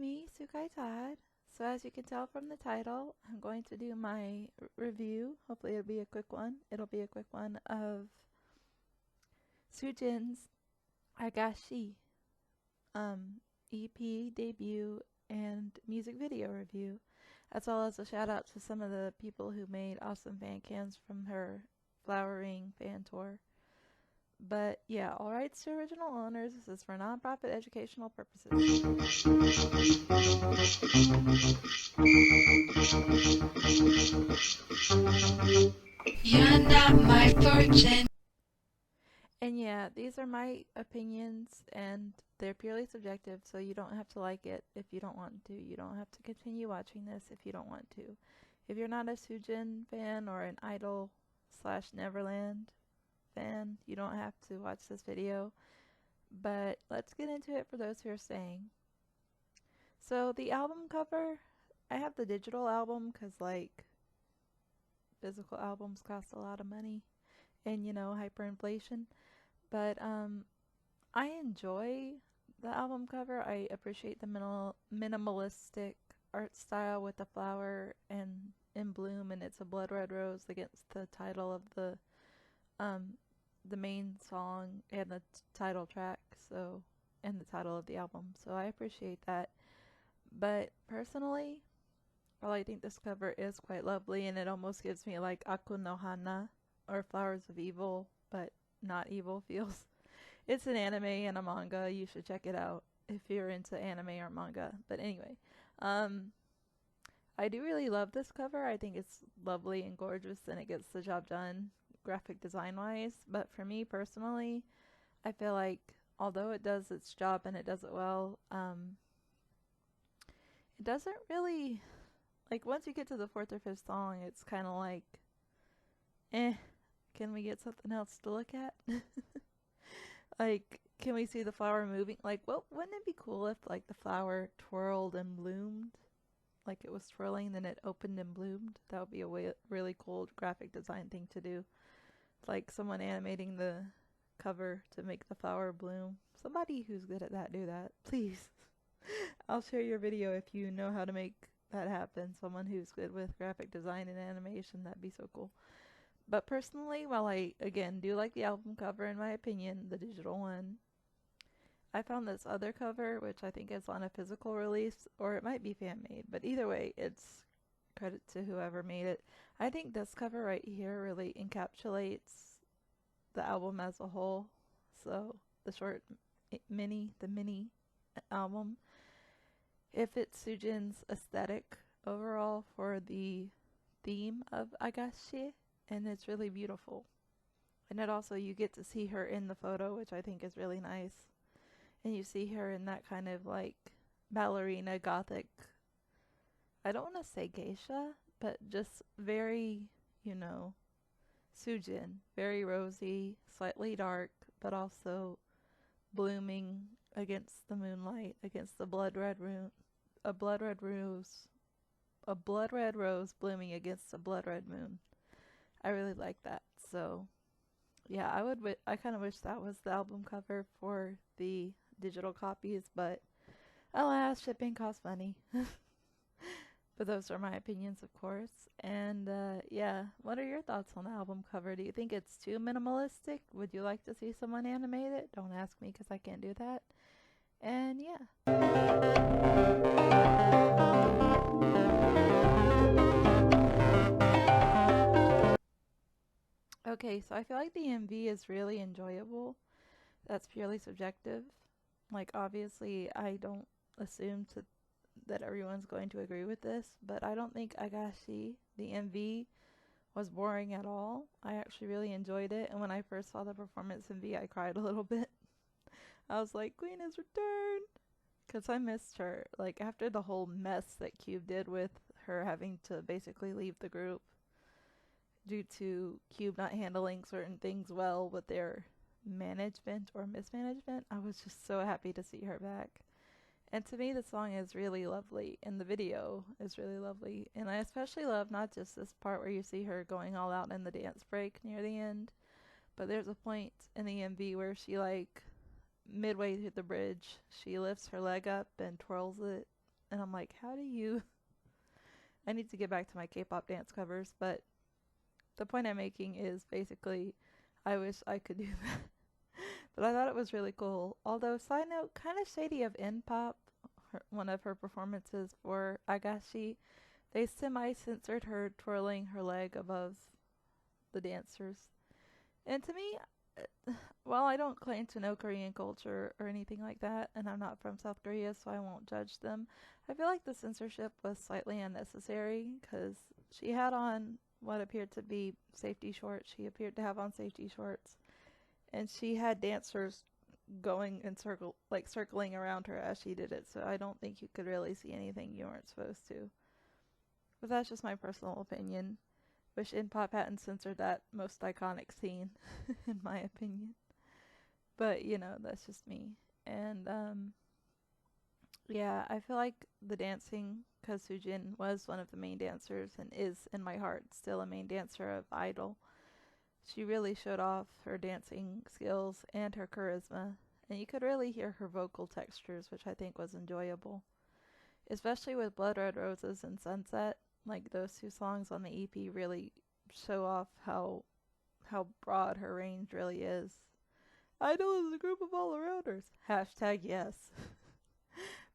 me, Sukai Todd. So as you can tell from the title, I'm going to do my review. Hopefully it'll be a quick one. It'll be a quick one of SOOJIN's AGASSY EP debut and music video review, as well as a shout out to some of the people who made awesome fan cams from her Flowering fan tour. But yeah, all rights to original owners. This is for nonprofit educational purposes. You're not my fortune. And yeah, these are my opinions and they're purely subjective, so you don't have to like it if you don't want to. You don't have to continue watching this if you don't want to. If you're not a SOOJIN fan or an Idol / Neverland fan, you don't have to watch this video. But let's get into it for those who are staying. So the album cover, I have the digital album because like physical albums cost a lot of money and you know hyperinflation. But I enjoy the album cover. I appreciate the minimalistic art style with the flower and in bloom, and it's a blood red rose against the title of the main song and the title track, so and the title of the album. So I appreciate that. But personally, while I think this cover is quite lovely and it almost gives me like Aku no Hana or Flowers of Evil, but not evil feels. It's an anime and a manga. You should check it out if you're into anime or manga. But anyway, I do really love this cover. I think it's lovely and gorgeous and it gets the job done graphic design wise. But for me personally, I feel like although it does its job and it does it well, it doesn't really, like once you get to the fourth or fifth song, it's kind of like, can we get something else to look at? Like, can we see the flower moving? Like, well, wouldn't it be cool if like the flower twirled and bloomed? Like it was twirling, then it opened and bloomed. That would be a really cool graphic design thing to do. Like someone animating the cover to make the flower bloom. Somebody who's good at that, do that, please. I'll share your video if you know how to make that happen. Someone who's good with graphic design and animation, that'd be so cool. But personally, while I, again, do like the album cover in my opinion, the digital one, I found this other cover, which I think is on a physical release, or it might be fan-made, but either way, it's credit to whoever made it. I think this cover right here really encapsulates the album as a whole. So, the mini album, if it's SOOJIN's aesthetic overall for the theme of AGASSY, and it's really beautiful. And it also, you get to see her in the photo, which I think is really nice. And you see her in that kind of like ballerina gothic, I don't want to say geisha, but just very, you know, SOOJIN. Very rosy, slightly dark, but also blooming against the moonlight, against the blood red rose blooming against a blood red moon. I really like that. So yeah, I kind of wish that was the album cover for the digital copies, but alas, shipping costs money. But those are my opinions, of course. And yeah, what are your thoughts on the album cover? Do you think it's too minimalistic? Would you like to see someone animate it? Don't ask me because I can't do that. And yeah. Okay, so I feel like the MV is really enjoyable. That's purely subjective. Like, obviously, I don't assume that everyone's going to agree with this, but I don't think AGASSY, the MV, was boring at all. I actually really enjoyed it, and when I first saw the performance MV, I cried a little bit. I was like, Queen has returned! Because I missed her. Like, after the whole mess that Cube did with her having to basically leave the group due to Cube not handling certain things well with their management or mismanagement, I was just so happy to see her back. And to me, the song is really lovely, and the video is really lovely. And I especially love not just this part where you see her going all out in the dance break near the end, but there's a point in the MV where she, like, midway through the bridge, she lifts her leg up and twirls it And I'm like, how do you... I need to get back to my K-pop dance covers, but the point I'm making is basically I wish I could do that. But I thought it was really cool. Although, side note, kind of shady of N-pop, one of her performances for AGASSY, they semi-censored her twirling her leg above the dancers. And to me, while I don't claim to know Korean culture or anything like that, and I'm not from South Korea, so I won't judge them, I feel like the censorship was slightly unnecessary because she had on what appeared to be safety shorts. She appeared to have on safety shorts, and she had dancers going in circling around her as she did it. So I don't think you could really see anything you weren't supposed to. But that's just my personal opinion. Wish N-pop hadn't censored that most iconic scene, in my opinion. But, you know, that's just me. And, yeah, I feel like the dancing, because SOOJIN was one of the main dancers and is, in my heart, still a main dancer of Idol. She really showed off her dancing skills and her charisma. And you could really hear her vocal textures, which I think was enjoyable. Especially with Blood Red Roses and Sunset. Like, those two songs on the EP really show off how broad her range really is. Idol is a group of all-arounders. Hashtag yes.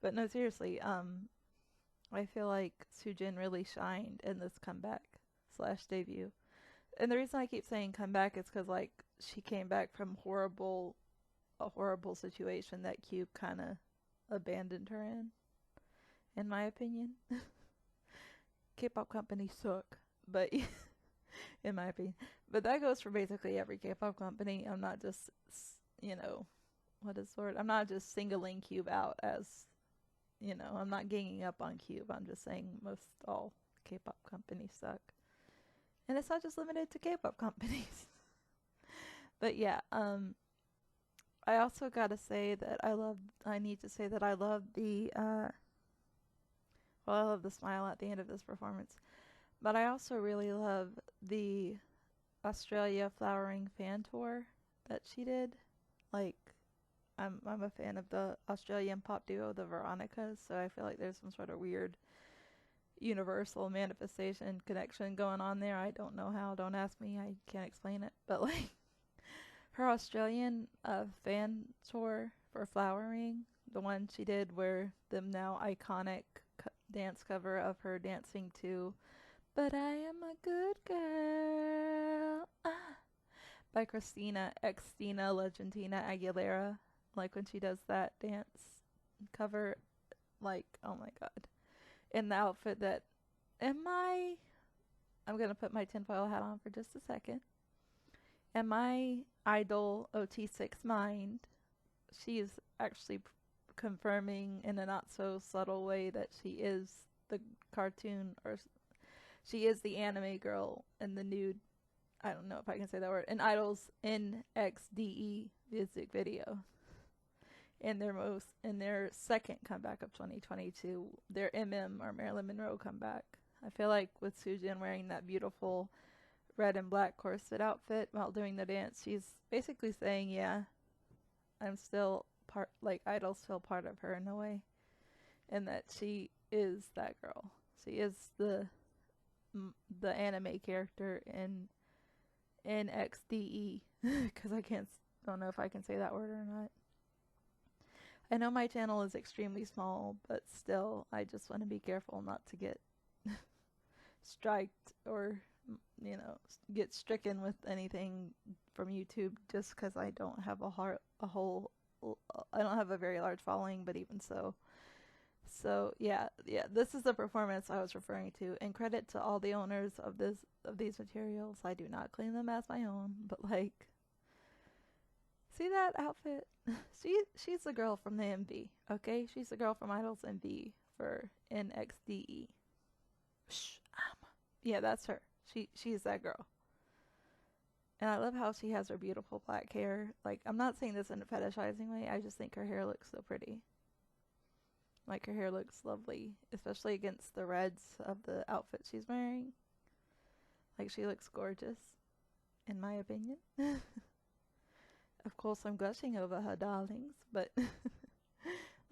But no, seriously, I feel like SOOJIN really shined in this comeback / debut. And the reason I keep saying comeback is because, like, she came back from a horrible situation that Cube kind of abandoned her in my opinion. K-pop companies suck, but in my opinion. But that goes for basically every K-pop company. I'm not just, you know, what is the word? I'm not just singling Cube out as, you know, I'm not ganging up on Cube. I'm just saying most all K-pop companies suck. And it's not just limited to K-pop companies. But yeah, I also gotta say that I need to say that I love the, I love the smile at the end of this performance. But I also really love the Australia Flowering fan tour that she did. Like, I'm a fan of the Australian pop duo, the Veronicas, so I feel like there's some sort of weird universal manifestation connection going on there. I don't know how. Don't ask me. I can't explain it. But, like, her Australian fan tour for Flowering, the one she did where the now iconic dance cover of her dancing to But I Am a Good Girl by Christina Legendina Aguilera. Like, when she does that dance cover, like, oh my god. In the outfit that I'm gonna put my tinfoil hat on for just a second. In my Idol OT6 mind, she is actually confirming in a not so subtle way that she is the cartoon, or she is the anime girl in the nude, I don't know if I can say that word, in Idol's NXDE music video. In their second comeback of 2022, their or Marilyn Monroe comeback. I feel like with SOOJIN wearing that beautiful red and black corset outfit while doing the dance, she's basically saying, yeah, I'm still Idol's still part of her in a way, and that she is that girl. She is the anime character in NXDE, because don't know if I can say that word or not. I know my channel is extremely small, but still, I just want to be careful not to get striked or, you know, get stricken with anything from YouTube just because I don't have I don't have a very large following, but even so. So yeah, this is the performance I was referring to, and credit to all the owners of these materials. I do not claim them as my own, but like, see that outfit? She's the girl from the MV, okay? She's the girl from Idol's MV for NXDE. Yeah, that's her. She's that girl. And I love how she has her beautiful black hair. Like, I'm not saying this in a fetishizing way. I just think her hair looks so pretty. Like, her hair looks lovely, especially against the reds of the outfit she's wearing. Like, she looks gorgeous, in my opinion. Of course, I'm gushing over her darlings, but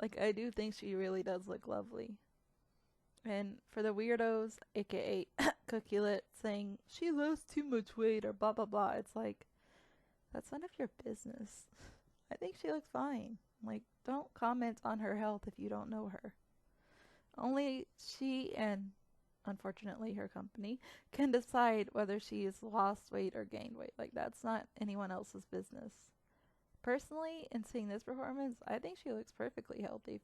like, I do think she really does look lovely. And for the weirdos, aka Cookie Lit, saying she lost too much weight or blah blah blah, it's like, that's none of your business. I think she looks fine. Like, don't comment on her health if you don't know her. Only she and, unfortunately, her company can decide whether she has lost weight or gained weight. Like, that's not anyone else's business. Personally, in seeing this performance, I think she looks perfectly healthy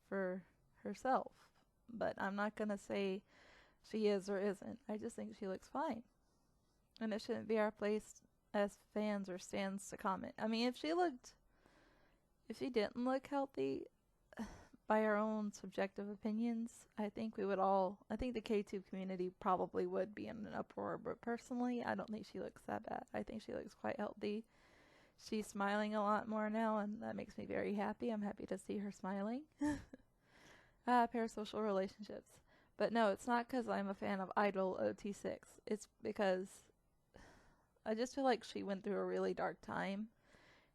for herself. But I'm not gonna say she is or isn't. I just think she looks fine. And it shouldn't be our place as fans or stands to comment. I mean, if she didn't look healthy, by our own subjective opinions, I think the K-tube community probably would be in an uproar, but personally, I don't think she looks that bad. I think she looks quite healthy. She's smiling a lot more now, and that makes me very happy. I'm happy to see her smiling. Parasocial relationships. But no, it's not because I'm a fan of Idol OT6. It's because I just feel like she went through a really dark time,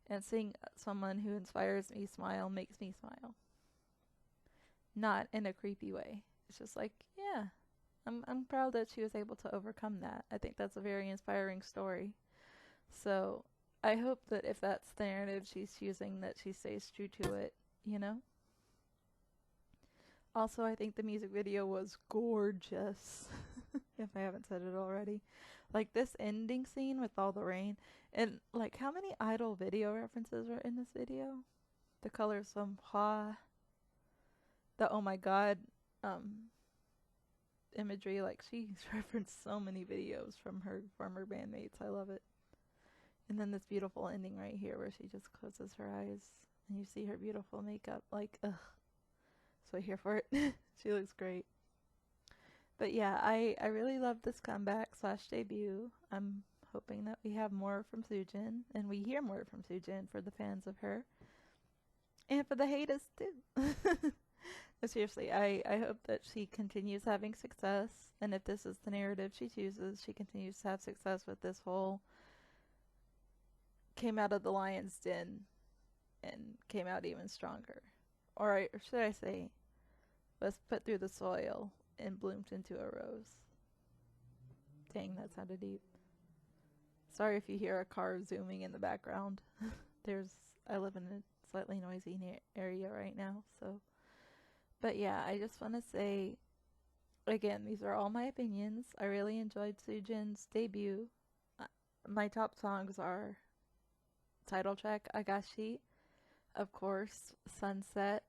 and seeing someone who inspires me smile makes me smile. Not in a creepy way. It's just like, yeah, I'm proud that she was able to overcome that. I think that's a very inspiring story. So I hope that if that's the narrative she's using, that she stays true to it, you know? Also, I think the music video was gorgeous, if I haven't said it already. Like, this ending scene with all the rain, and, like, how many Idol video references are in this video? The colors from Hwa, the oh my god imagery. Like, she's referenced so many videos from her former bandmates. I love it. And then this beautiful ending right here where she just closes her eyes and you see her beautiful makeup. Like, ugh. So here for it. She looks great. But yeah, I really love this comeback / debut. I'm hoping that we have more from SOOJIN, and we hear more from SOOJIN for the fans of her. And for the haters too. But seriously, I hope that she continues having success, and if this is the narrative she chooses, she continues to have success with this whole came out of the lion's den and came out even stronger. Or should I say, was put through the soil and bloomed into a rose. Dang, that sounded deep. Sorry if you hear a car zooming in the background. I live in a slightly noisy area right now, so. But yeah, I just want to say, again, these are all my opinions. I really enjoyed SOOJIN's debut. My top songs are title track AGASSY, of course, Sunset,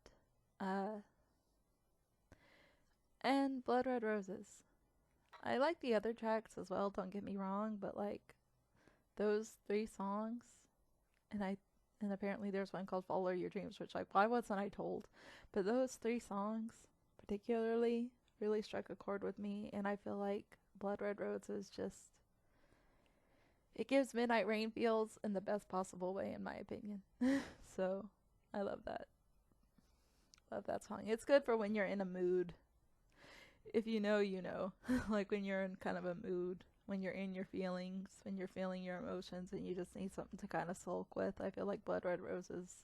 and Blood Red Roses. I like the other tracks as well, don't get me wrong, but like those 3 songs, and apparently there's one called Follow Your Dreams, which, like, why wasn't I told? But those 3 songs particularly really struck a chord with me, and I feel like Blood Red Roses just, it gives Midnight Rain feels in the best possible way, in my opinion. So I love that. Love that song. It's good for when you're in a mood. If you know, you know. Like when you're in kind of a mood, when you're in your feelings, when you're feeling your emotions and you just need something to kind of sulk with. I feel like Blood Red Roses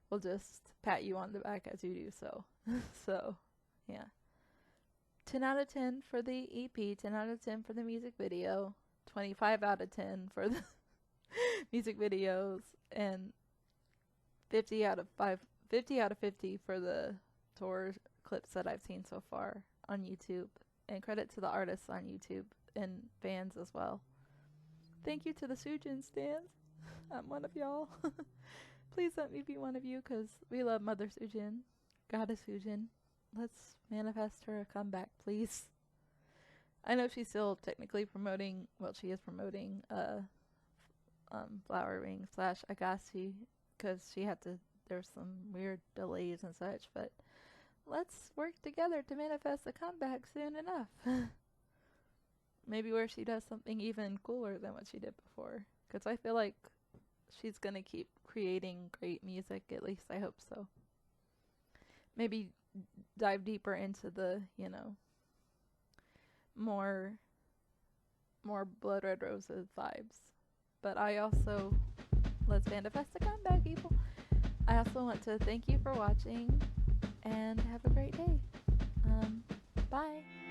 will just pat you on the back as you do so. So, yeah. 10 out of 10 for the EP, 10 out of 10 for the music video, 25 out of 10 for the music videos, and 50 out of 50 for the tour clips that I've seen so far on YouTube. And credit to the artists on YouTube and fans as well. Thank you to the SOOJIN stans. I'm one of y'all. Please let me be one of you, because we love Mother SOOJIN, Goddess SOOJIN. Let's manifest her a comeback, please. I know she's still technically promoting, well, she is promoting Flower Ring / AGASSY, because there's some weird delays and such, but let's work together to manifest a comeback soon enough. Maybe where she does something even cooler than what she did before, because I feel like she's gonna keep creating great music, at least I hope so. Maybe dive deeper into the, more Blood Red Roses vibes. But let's manifest a comeback, people. I also want to thank you for watching and have a great day. Bye.